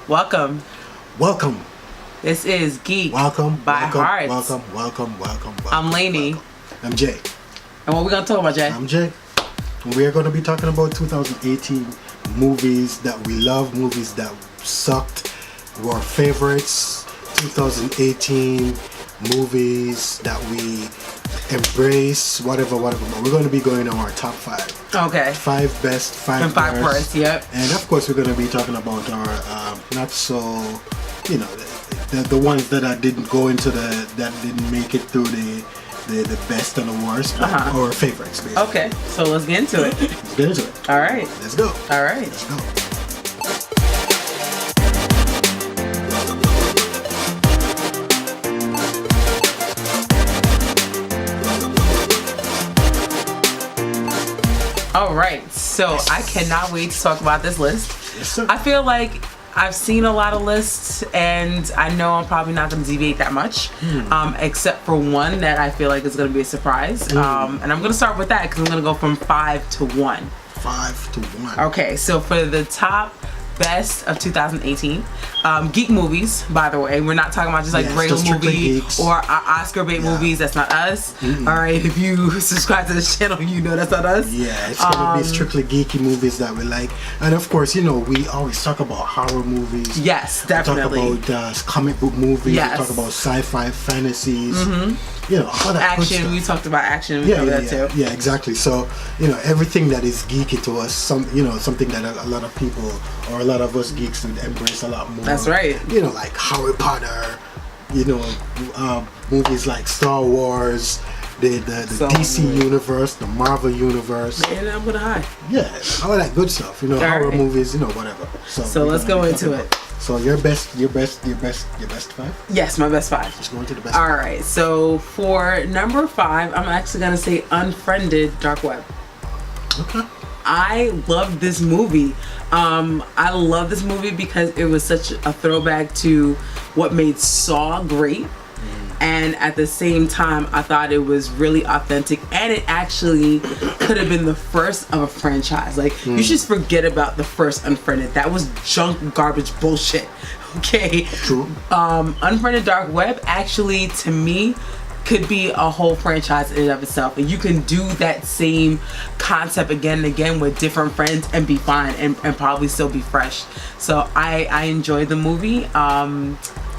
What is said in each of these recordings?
Welcome. Welcome. This is Geek Welcome. by Hearts. Welcome. I'm Lainey. I'm Jay. And what we gonna talk about, Jay? I'm Jay. We are going to be talking about 2018 movies that we love, movies that sucked, were favorites, 2018 movies that we embrace, whatever. But we're going to be going on our top 5. Okay. 5 best, 5 and 5 worst, yep. And of course, we're going to be talking about our not so, the ones that didn't go into that didn't make it through the best and the worst, or favorites, basically. Okay, so let's get into it. Let's get into it. All right. Let's go. All right. Let's go. All right, so I cannot wait to talk about this list. Yes, sir. I feel like I've seen a lot of lists, and I know I'm probably not going to deviate that much, except for one that I feel like is going to be a surprise. And I'm going to start with that because I'm going to go from 5 to 1. 5 to 1. Okay, so for the top best of 2018 geek movies, by the way, we're not talking about just like regular movie or Oscar bait movies. That's not us. All right, if you subscribe to this channel, you know that's not us. Yeah, it's gonna be strictly geeky movies that we like, and of course, we always talk about horror movies. Yes, definitely. We talk about comic book movies. Yes. We talk about sci-fi, fantasies. All that Action. good stuff. We talked about action. We covered that too. Yeah, exactly. So everything that is geeky to us, something that a lot of people or a lot of us geeks would embrace a lot more. That's right. Like Harry Potter. Movies like Star Wars, the DC universe, the Marvel universe. And I'm gonna hide. Yeah, all that good stuff. Horror movies. Whatever. So let's go into it. So your best 5? Yes, my best 5. Let's go into the best. All right. So for number 5, I'm actually gonna say Unfriended Dark Web. Okay. I love this movie. I love this movie because it was such a throwback to what made Saw great. And at the same time, I thought it was really authentic, and it actually could have been the first of a franchise. Like, you should forget about the first Unfriended. That was junk, garbage, bullshit. Okay. True. Unfriended Dark Web actually, to me, could be a whole franchise in and of itself, and you can do that same concept again and again with different friends and be fine and probably still be fresh. So I enjoyed the movie.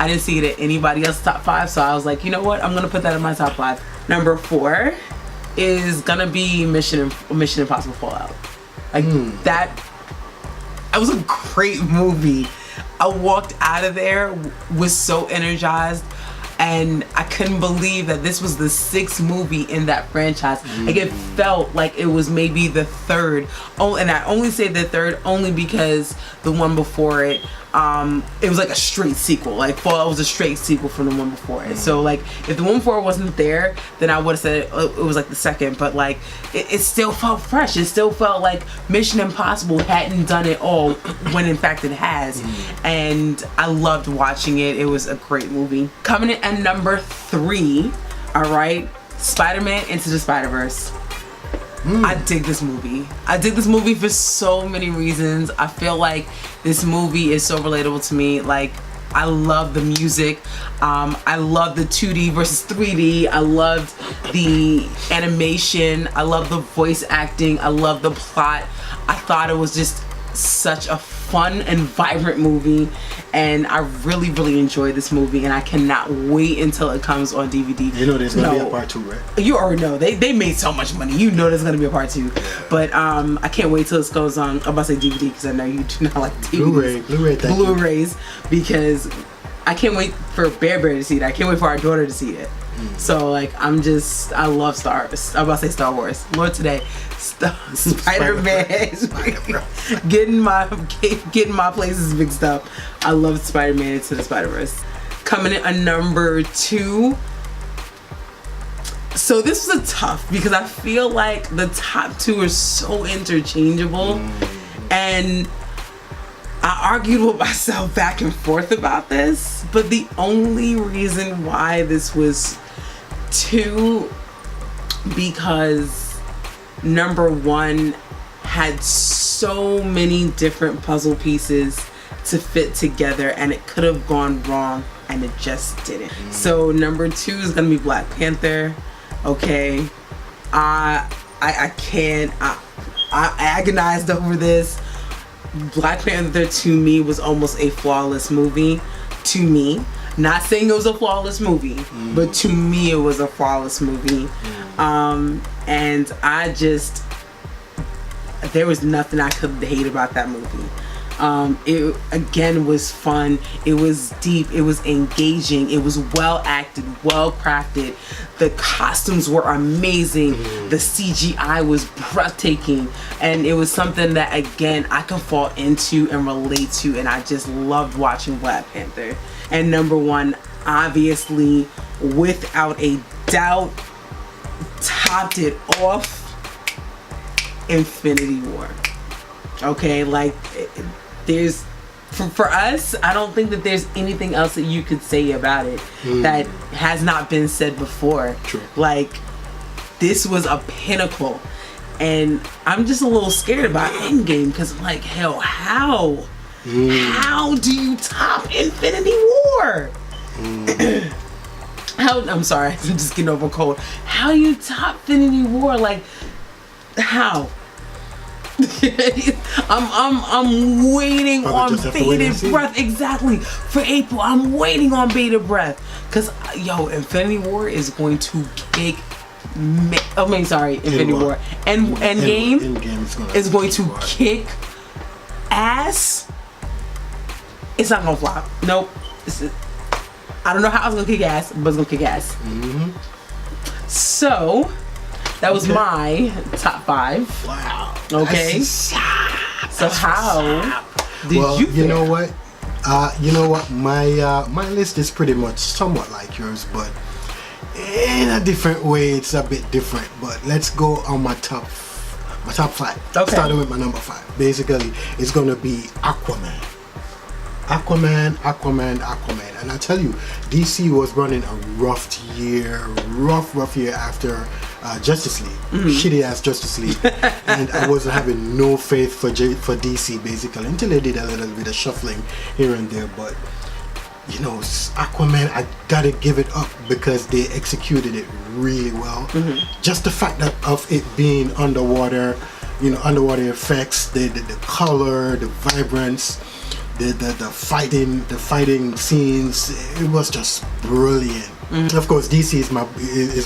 I didn't see it at anybody else's top 5, so I was like, you know what, I'm gonna put that in my top 5. Number 4 is gonna be Mission Impossible Fallout. Like that was a great movie. I walked out of there, was so energized, and I couldn't believe that this was the 6th movie in that franchise. Like, it felt like it was maybe the 3rd. Oh, and I only say the 3rd only because the one before it, it was like a straight sequel. Like, Fallout was a straight sequel from the one before it. So like, if the one before it wasn't there, then I would have said it was like the 2nd. But like, it still felt fresh. It still felt like Mission Impossible hadn't done it all, when in fact it has. And I loved watching it. It was a great movie. Coming in at number 3, all right, Spider-Man Into the Spider-Verse. I dig this movie. I dig this movie for so many reasons. I feel like this movie is so relatable to me. Like, I love the music. I love the 2D versus 3D. I loved the animation. I love the voice acting. I love the plot. I thought it was just such a fun and vibrant movie, and I really, really enjoyed this movie, and I cannot wait until it comes on DVD. There's gonna be a part 2, right? You already know. They made so much money. You know there's gonna be a part 2. But I can't wait till it goes on. I'm about to say DVD because I know you do not like DVDs. Blu-rays, because I can't wait for Bear to see it. I can't wait for our daughter to see it. So like, I love Star Wars. Lord, today, Spider-Man, getting my places mixed up. I love Spider-Man Into the Spider-Verse. Coming in at number 2. So this was a tough, because I feel like the top 2 are so interchangeable, and I argued with myself back and forth about this, but the only reason why this was 2, because number 1 had so many different puzzle pieces to fit together, and it could have gone wrong, and it just didn't. So number 2 is gonna be Black Panther. Okay, I can't. I agonized over this. Black Panther to me was almost a flawless movie. To me, not saying it was a flawless movie, but to me it was a flawless movie. And I just, there was nothing I could hate about that movie. It again was fun, it was deep, it was engaging, it was well acted, well crafted, the costumes were amazing, the CGI was breathtaking, and it was something that again I can fall into and relate to, and I just loved watching Black Panther. And number 1, obviously, without a doubt, topped it off, Infinity War. Okay, like there's for us, I don't think that there's anything else that you could say about it that has not been said before. True. Like, this was a pinnacle, and I'm just a little scared about Endgame because I'm like, hell, how do you top Infinity War? I'm sorry, I'm just getting over a cold. How do you top Infinity War? Like, how? I'm waiting on bated breath. Exactly, for April. I'm waiting on bated breath because Infinity War is going to kick. Infinity War. Endgame is going to kick ass. It's not gonna flop. Nope. I don't know how it's gonna kick ass, but it's gonna kick ass. So that was my top 5. Wow. Okay. So how did you fare? You know what? My list is pretty much somewhat like yours, but in a different way. It's a bit different. But let's go on my top 5. Okay. Starting with my number 5. Basically, it's gonna be Aquaman. And I tell you, DC was running a rough year after Justice League, shitty ass Justice League, and I wasn't having no faith for DC basically until they did a little bit of shuffling here and there. But Aquaman, I gotta give it up because they executed it really well. Just the fact that of it being underwater, underwater effects, the color, the vibrance. The fighting scenes, it was just brilliant. Of course, DC is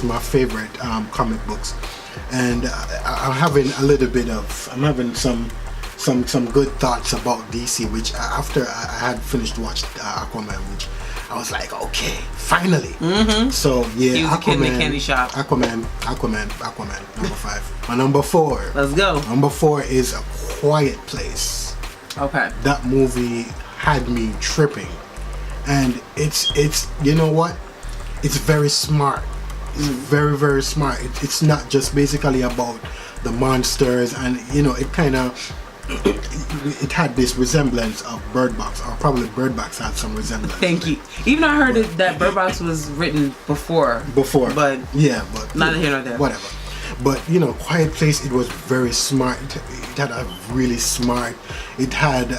my favorite comic books, and I'm having some good thoughts about DC, which after I had finished watching Aquaman, which I was like, okay, finally. So yeah, he was a kid in the candy shop. Aquaman, number 5. My number 4. Let's go. Number 4 is A Quiet Place. Okay. That movie had me tripping, and it's you know what? It's very smart. It's very, very smart. It's not just basically about the monsters, and it had this resemblance of Bird Box, or probably Bird Box had some resemblance. Thank you. Even I heard that Bird Box was written before, but not here nor there. Whatever. But Quiet Place, it was very smart. It had a really smart. It had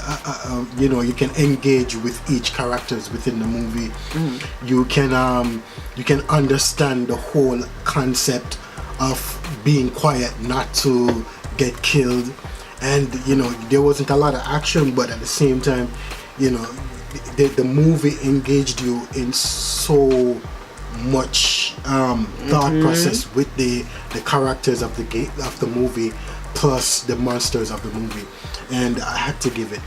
you can engage with each characters within the movie. You can understand the whole concept of being quiet, not to get killed, and there wasn't a lot of action, but at the same time, the movie engaged you in so much thought process with the characters of the movie, plus the monsters of the movie, and I have to give A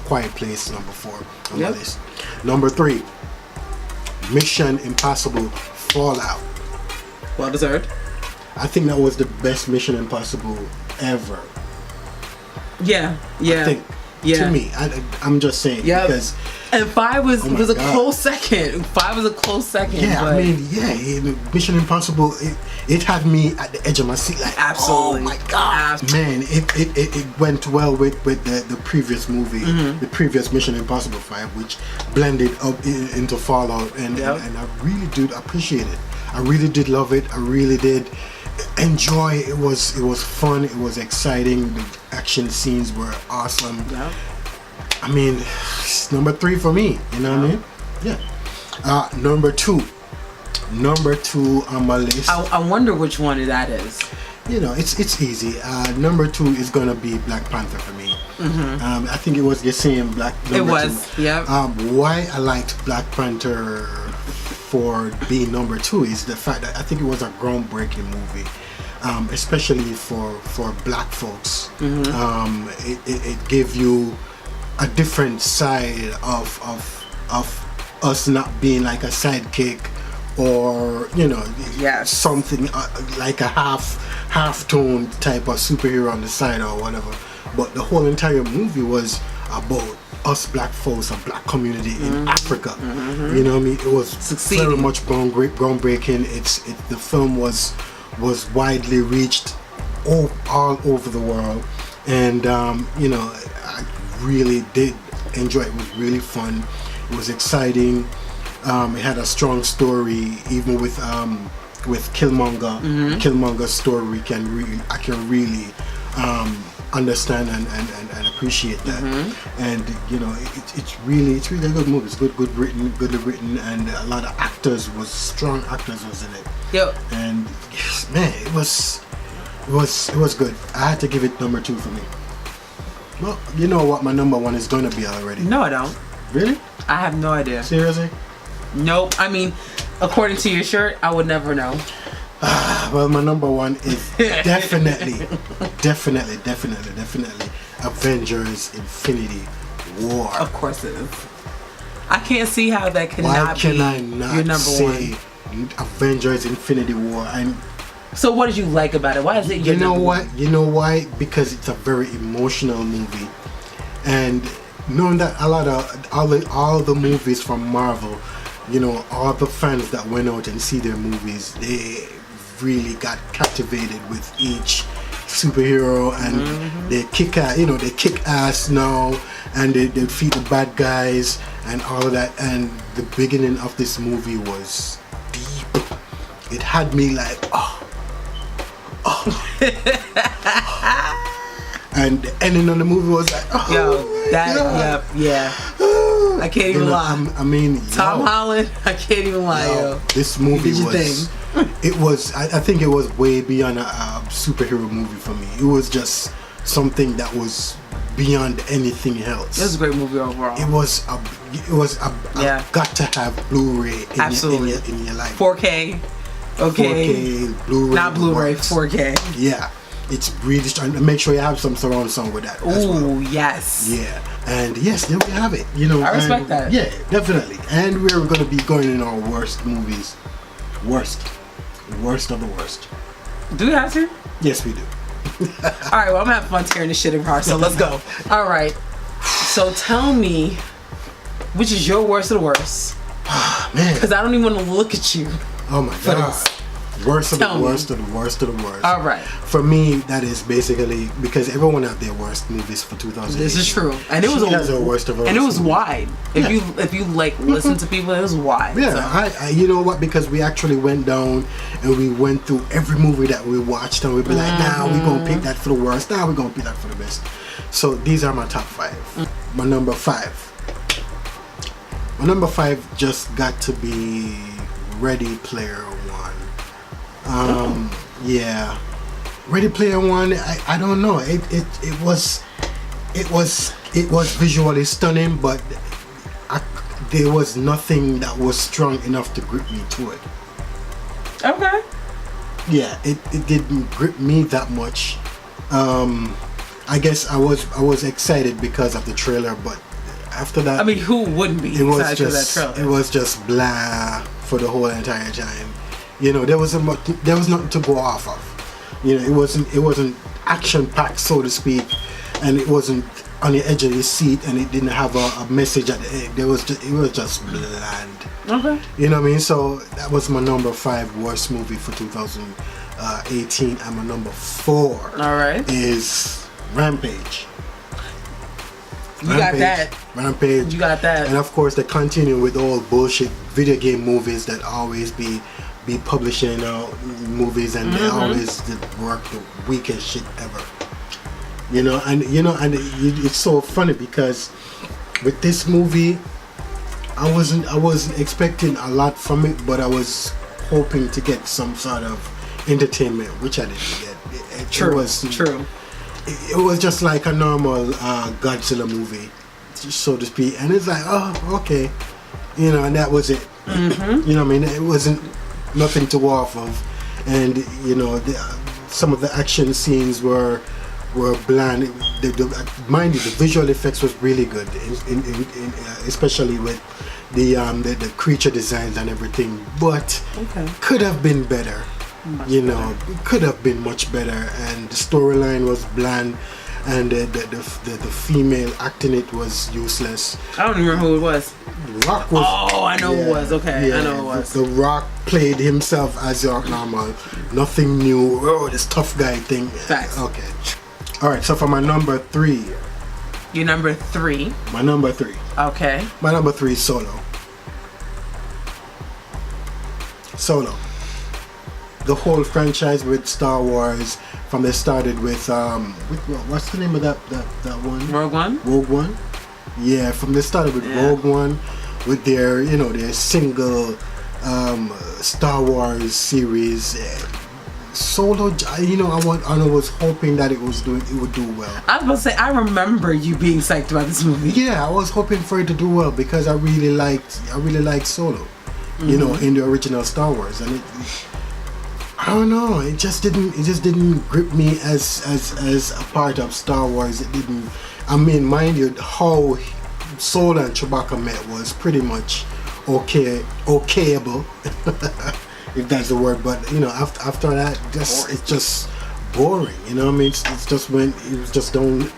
Quiet Place number 4 on my list. Number 3, Mission Impossible Fallout. Well deserved. I think that was the best Mission Impossible ever. Yeah. I think, to me, I'm just saying, because. And 5 was a close second. 5 was a close second. Yeah, Mission Impossible, it had me at the edge of my seat, like, absolutely. Oh my god, man! It went well with the previous movie, the previous Mission Impossible 5, which blended up into Fallout, and I really did appreciate it. I really did love it. I really did enjoy it. It was fun. It was exciting. The action scenes were awesome. I mean, it's number 3 for me. You know what I mean? Yeah. Number 2. Number 2 on my list. I wonder which one that is. You know, it's easy. Number 2 is gonna be Black Panther for me. I think it was the same Black. It was. Yeah. Why I liked Black Panther for being number 2 is the fact that I think it was a groundbreaking movie, especially for Black folks. It gave you a different side of us not being like a sidekick, or you know, something like a half tone type of superhero on the side or whatever. But the whole entire movie was about us Black folks, a Black community in Africa. You know what I mean? It was very much groundbreaking. The film was widely reached all over the world, and you know, I really did enjoy it. It was really fun. It was exciting. It had a strong story, even with Killmonger. Killmonger's story I can really understand and appreciate that. And you know, it's really a good movie. It's good written, and a lot of strong actors was in it. Yep. And yes, man, it was good. I had to give it number 2 for me. Well, you know what my number 1 is gonna be already. No, I don't. Really? I have no idea. Seriously? Nope. I mean, according to your shirt, I would never know. Well, my number 1 is definitely Avengers Infinity War. Of course it is. I can't see how that could not be I not your number say 1. Avengers Infinity War? So what did you like about it? Why is it your number 1? You know why? Because it's a very emotional movie, and knowing that a lot of all the movies from Marvel, you know, all the fans that went out and see their movies, they really got captivated with each superhero, and they kick ass now, and they defeat the bad guys and all of that. And the beginning of this movie was deep. It had me like, and the ending of the movie was like, I can't even lie. I mean, Tom Holland, I can't even lie, yo. This movie I think it was way beyond a superhero movie for me. It was just something that was beyond anything else. It was a great movie overall. It was got to have Blu-ray in your life. 4K. Okay. 4K, Blu-ray. Not Blu-ray, 4K. Yeah. It's really trying to make sure you have some surround sound with that. Ooh, yes. Yeah. And yes, there we have it. You know, I respect that. Yeah, definitely. And we're going to be going in our worst movies. Worst of the worst. Do we have to? Yes, we do. Alright, well, I'm having fun tearing this shit apart, so let's go. Alright. So tell me, which is your worst of the worst? Man. Because I don't even want to look at you. Oh my God. Worst of the worst of the worst of the worst. All right. For me, that is basically because everyone had their worst movies for 2008. This is true, and it was worst of and it was wide. If you like listen to people, it was wide. Yeah, so. I you know what? Because we actually went down and we went through every movie that we watched, and we'd be like, nah, we're gonna pick that for the worst. Nah, we're gonna pick that for the best. So these are my top 5. My number 5. My number 5 just got to be Ready Player One. Yeah, Ready Player One. I don't know. It was visually stunning, but there was nothing that was strong enough to grip me to it. Okay. Yeah, it didn't grip me that much. I guess I was excited because of the trailer, but after that, I mean, who wouldn't be excited for that trailer? It was just blah for the whole entire time. You know, there was nothing to go off of. You know, it wasn't action packed, so to speak, and it wasn't on the edge of your seat, and it didn't have a message at the end. It was just bland. Okay. You know what I mean? So that was my number 5 worst movie for 2018, and my number 4. All right. Is Rampage. You got that. Rampage. You got that. And of course, they continue with all bullshit video game movies that always be publishing movies, and they always work the weakest shit ever. You know, and it's so funny because with this movie, I wasn't expecting a lot from it, but I was hoping to get some sort of entertainment, which I didn't get. True. It was just like a normal Godzilla movie, so to speak, and it's like, oh, okay, you know, and that was it. You know what I mean? It wasn't nothing to go off of, and you know, some of the action scenes were bland. Mind you, the visual effects was really good, especially with the creature designs and everything, but could have been better. It could have been much better, and the storyline was bland, and the female acting it was useless. I don't even remember who it was. Rock was. Oh, I know who it was. Okay, yeah, I know who it was. The Rock played himself as your normal, nothing new. Oh, this tough guy thing. Facts. Okay. All right. So for my number 3. Your number 3. My number 3. Okay. My number 3 is Solo. Solo. The whole franchise with Star Wars, from they started with what's the name of that one? Rogue One. Rogue One. Yeah, from they started with Rogue One, with their their single Star Wars series. Solo, I was hoping that it would do well. I was about to say, I remember you being psyched about this movie. Yeah, I was hoping for it to do well because I really liked Solo, in the original Star Wars, and I don't know, it just didn't grip me as a part of Star Wars. It didn't. I mean, mind you, how Solo and Chewbacca met was pretty much okayable. If that's the word, but after that, it's just boring. You know what I mean? It was just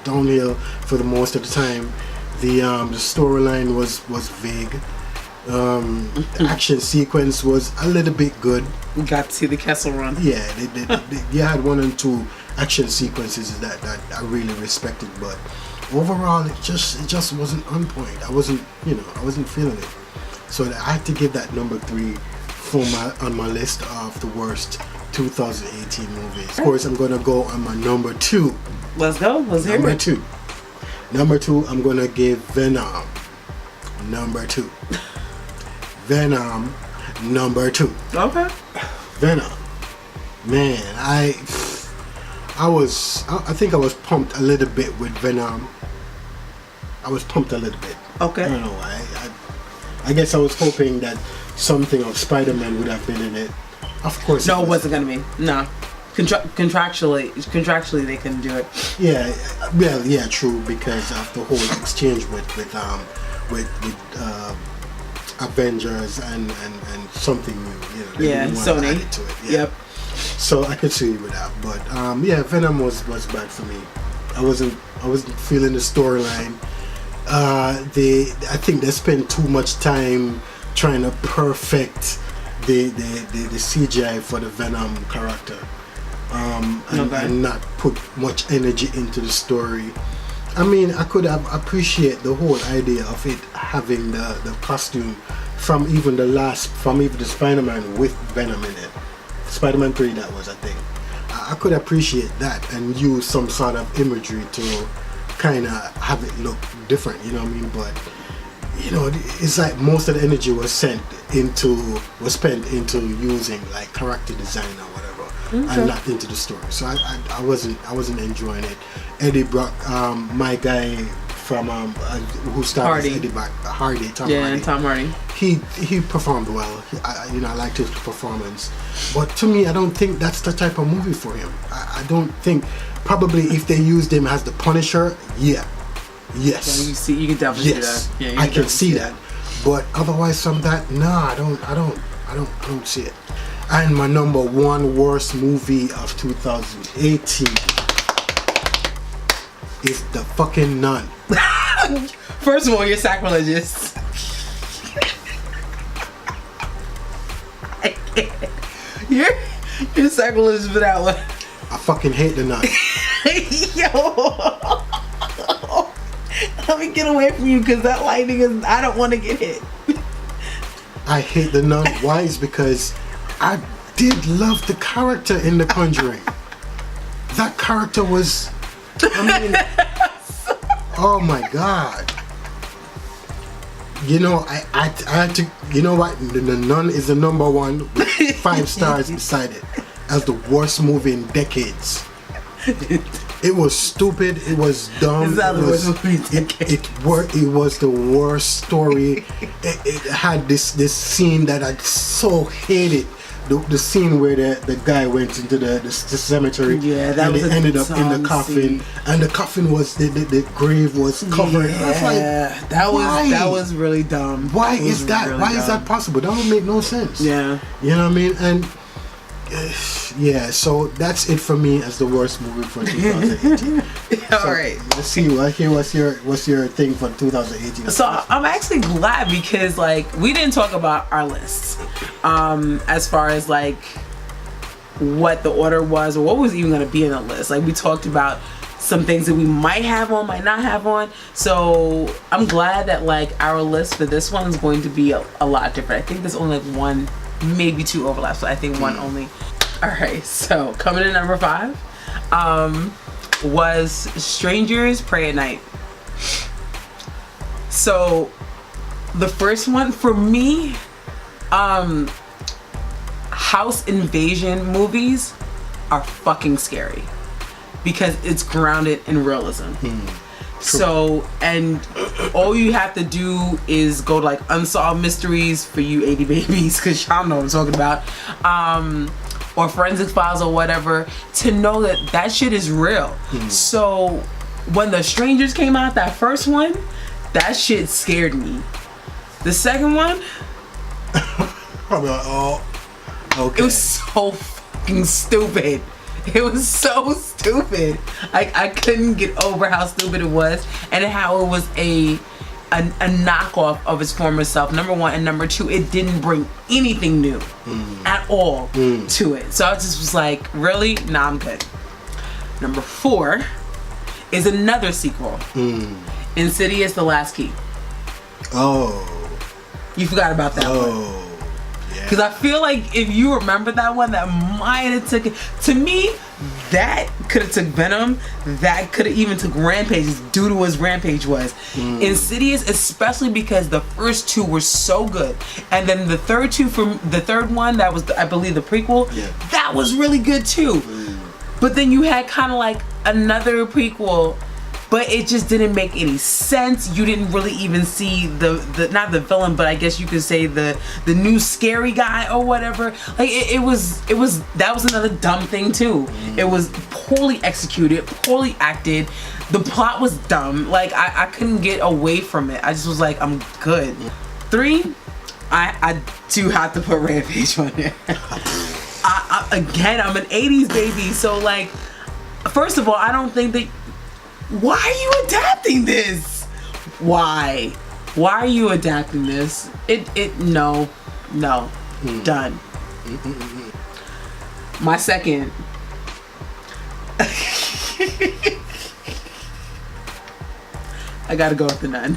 downhill for the most of the time. The storyline was vague. The action sequence was a little bit good. We got to see the Kessel Run. Yeah, they had 1 and 2 action sequences that I really respected, but overall it just wasn't on point. I wasn't feeling it. So I had to give that number 3 on my list of the worst 2018 movies. Of course, I'm gonna go on my number 2. Let's go. Let's hear it. Number 2, I'm gonna give Venom. Number 2. Venom. Number 2. Okay. Venom. Man, I think I was pumped a little bit with Venom. I was pumped a little bit. Okay. I don't know why. I guess I was hoping that something of Spider-Man would have been in it. Of course. No, it wasn't gonna be. No. Contractually, they couldn't do it. Yeah. Well, yeah, true, because of the whole exchange with Avengers and something new. Yeah, Sony. Add it to it. Yeah. Yep. So I could see with that, but Venom was bad for me. I wasn't feeling the storyline. I think they spent too much time trying to perfect the CGI for the Venom character, and not put much energy into the story. I mean, I could have appreciated the whole idea of it having the costume from even the Spider-Man with Venom in it. Spider-Man 3, that was, I think. I could appreciate that and use some sort of imagery to kind of have it look different, you know what I mean? But it's like most of the energy was spent into using like character design or whatever, and not into the story. So I wasn't enjoying it. Eddie Brock, my guy from who started as Eddie Brock, Tom Hardy. He performed well. I liked his performance. But to me, I don't think that's the type of movie for him. I don't think. Probably if they used him as the Punisher, yes. Yeah, you can definitely see that. Yeah, I can see that. But otherwise from that, I don't see it. And my number 1 worst movie of 2018 is The Fucking Nun. First of all, you're sacrilegious. You're sacrilegious for that one. I fucking hate The Nun. Yo. Let me get away from you because that lightning is. I don't want to get hit. I hate The Nun. Why? Is because I did love the character in The Conjuring. That character was. I mean, oh my god. you know, I had to, you know what? The Nun is the number one with 5 stars beside it as the worst movie in decades. It was stupid. It was dumb. It was the worst story. It had this scene that I so hated. The scene where the guy went into the cemetery, and it ended up in the coffin, and the coffin was the grave was covered. Yeah, I was like, that was really dumb. Why is that? Really why is that possible? That would make no sense. Yeah, you know what I mean? And yeah, so that's it for me as the worst movie for 2018. All right, let's see. What's your thing for 2018? So I'm actually glad because like we didn't talk about our lists, as far as like what the order was or what was even going to be in the list. Like we talked about some things that we might have on, might not have on. So I'm glad that like our list for this one is going to be a lot different. I think there's only like 1, maybe 2 overlaps, but I think 1 only. All right, so coming in number 5 was Strangers Pray at Night. So the first one for me, house invasion movies are fucking scary because it's grounded in realism. So, and all you have to do is go to like Unsolved Mysteries for you 80 babies, because y'all know what I'm talking about, or Forensic Files or whatever, to know that that shit is real. So when The Strangers came out, that first one, that shit scared me. The second one, probably like, oh, okay. It was so fucking stupid. It was so stupid. I couldn't get over how stupid it was and how it was a knockoff of its former self, number 1, and number 2, it didn't bring anything new at all to it. So I just was like, really? Nah, I'm good. Number 4 is another sequel, Insidious: The Last Key. Oh, you forgot about that one. Because I feel like if you remember that one, that might have took it. To me, that could have took Venom. That could have even took Rampage, due to what Rampage was. Insidious, especially because the first 2 were so good, and then the third one that was, I believe, the prequel. That was really good too. But then you had kind of like another prequel, but it just didn't make any sense. You didn't really even see the not the villain, but I guess you could say the new scary guy or whatever. Like it was that was another dumb thing too. It was poorly executed, poorly acted. The plot was dumb. Like I couldn't get away from it. I just was like, I'm good. 3, I do have to put Rampage on there. Again, I'm an 80s baby, so like, first of all, I don't think that. Why are you adapting this? Why are you adapting this? No, done. My second. I gotta go with The Nun.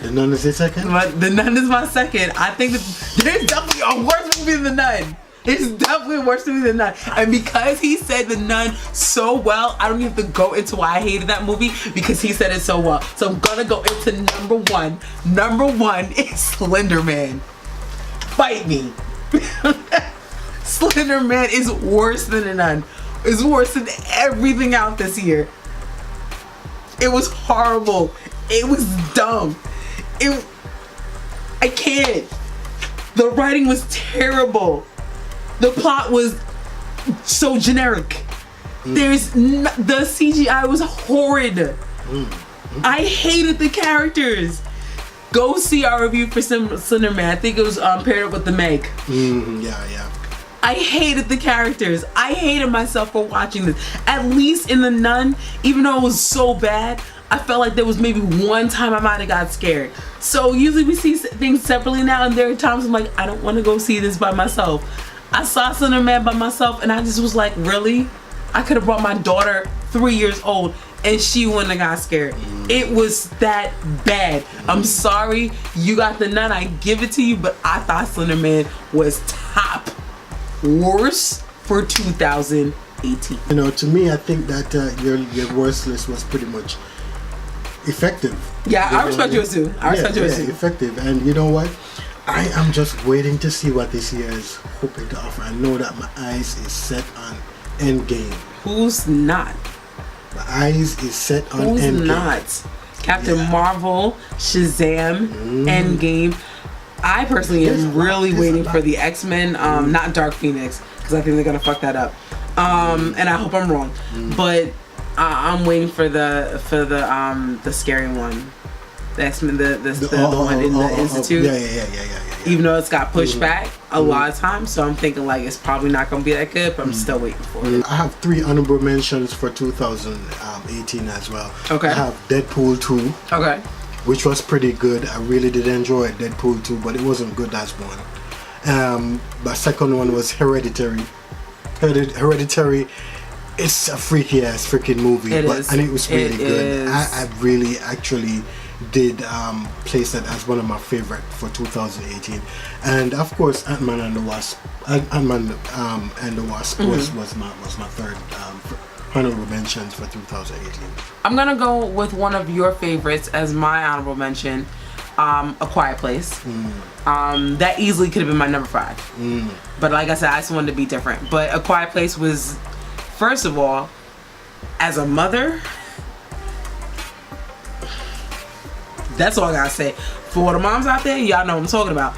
The Nun is your second? The Nun is my second. I think that there's definitely a worse movie than The Nun. It's definitely worse than The Nun. And because he said The Nun so well, I don't even have to go into why I hated that movie, because he said it so well. So I'm gonna go into number 1. Number 1 is Slender Man. Fight me. Slender Man is worse than The Nun. It's worse than everything out this year. It was horrible. It was dumb. I can't. The writing was terrible. The plot was so generic. The CGI was horrid. I hated the characters. Go see our review for Slender Man. I think it was paired up with The Meg. Yeah. I hated the characters. I hated myself for watching this. At least in The Nun, even though it was so bad, I felt like there was maybe one time I might have got scared. So usually we see things separately now, and there are times I'm like, I don't want to go see this by myself. I saw Slender Man by myself, and I just was like, really? I could have brought my daughter, 3 years old, and she wouldn't have got scared. It was that bad. I'm sorry, you got The Nun, I give it to you, but I thought Slender Man was top worst for 2018. You know, to me, I think that your worst list was pretty much effective. Yeah, I respect yours too. I respect yours too. Effective. And you know what? I am just waiting to see what this year is hoping to offer. I know that my eyes is set on Endgame. Who's not? My eyes is set on Who's Endgame. not? Captain Marvel, Shazam, Endgame. I personally am really waiting for the X-Men, not Dark Phoenix, because I think they're gonna fuck that up. And I hope I'm wrong, but I'm waiting for the scary one, the X-Men, the one in the Institute. Yeah. Even though it's got pushed back a lot of times, so I'm thinking like it's probably not gonna be that good, but I'm still waiting for it. I have 3 honorable mentions for 2018 as well. Okay. I have Deadpool 2. Okay. Which was pretty good. I really did enjoy Deadpool 2, but it wasn't good as one. My second one was Hereditary. Hereditary, it's a freaky ass freaking movie, and it was really good. I really actually did place that as one of my favorite for 2018. And of course, Ant-Man and the Wasp. Ant-Man and the Wasp was my third honorable mentions for 2018. I'm gonna go with one of your favorites as my honorable mention, A Quiet Place. That easily could have been my number 5. But like I said, I just wanted to be different. But A Quiet Place was, first of all, as a mother, that's all I gotta say. For all the moms out there, y'all know what I'm talking about.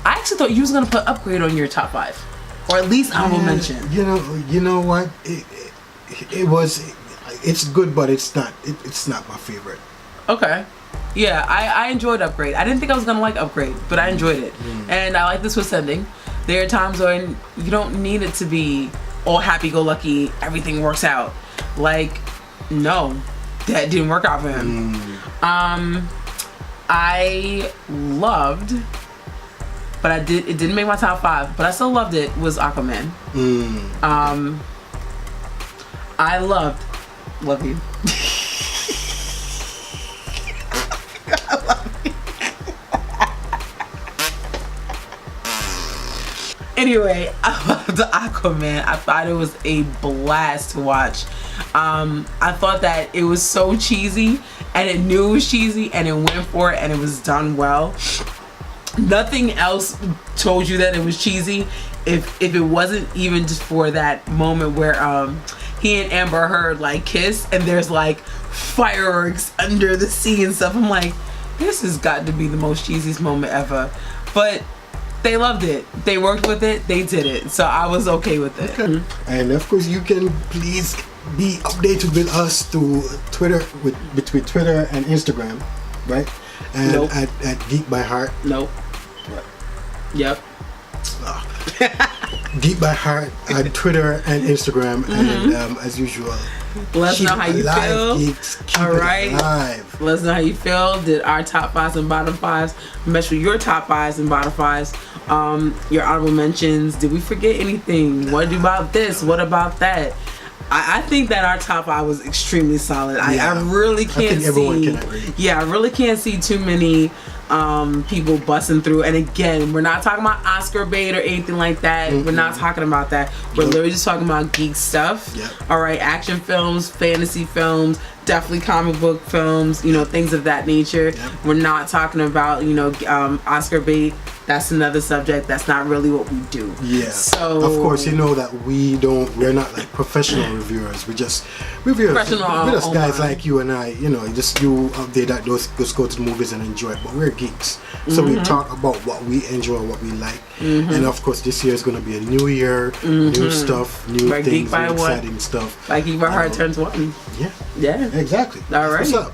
I actually thought you was gonna put Upgrade on your top 5. Or at least honorable mention. You know what? It's good, but it's not my favorite. Okay. Yeah, I enjoyed Upgrade. I didn't think I was gonna like Upgrade, but I enjoyed it. And I like the Swiss ending. There are times when you don't need it to be all happy-go-lucky, everything works out. Like, no, that didn't work out for him. I loved, but it didn't make my top 5, but I still loved it, was Aquaman. I love you. I love you. Anyway, I loved Aquaman. I thought it was a blast to watch. I thought that it was so cheesy, and it knew it was cheesy, and it went for it, and it was done well. Nothing else told you that it was cheesy if it wasn't even just for that moment where he and Amber Heard like kiss and there's like fireworks under the sea and stuff. I'm like, this has got to be the most cheesiest moment ever. But they loved it. They worked with it. They did it. So I was okay with it. Okay. And of course, you can please be updated with us through Twitter, between Twitter and Instagram, right? And at Geek by Heart. Nope. What? Yep. Geek by Heart on Twitter and Instagram, and as usual, let us know how you feel. Geeks, all right, let us know how you feel. Did our top 5s and bottom 5s match with your top 5s and bottom 5s? Your honorable mentions. Did we forget anything? What about this? What about that? I think that our top 5 was extremely solid. I really can't see. Yeah, I really can't see too many people busting through. And again, we're not talking about Oscar bait or anything like that. We're not talking about that. We're literally just talking about geek stuff. All right, action films, fantasy films, definitely comic book films, you know, things of that nature. We're not talking about, you know, Oscar bait. That's another subject. That's not really what we do. Yeah. So of course, you know that we're not like professional reviewers. We just reviewers. We're just guys like you and I. You know, you out there that just go to the movies and enjoy it. But we're geeks, so we talk about what we enjoy, what we like. And of course, this year is going to be a new year, new stuff, new things, new exciting stuff. Like Geek by Heart turns 1. Yeah. Exactly. All right. What's up?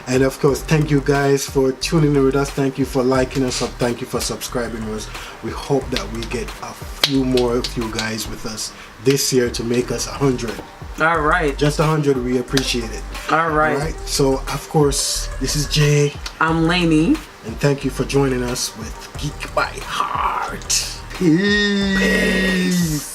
And of course, thank you guys for tuning in with us. Thank you for liking us up. Thank you for subscribing to us. We hope that we get a few more of you guys with us this year to make us 100. All right. Just 100. We appreciate it. All right. All right. So, of course, this is Jay. I'm Lainey. And thank you for joining us with Geek by Heart. Peace.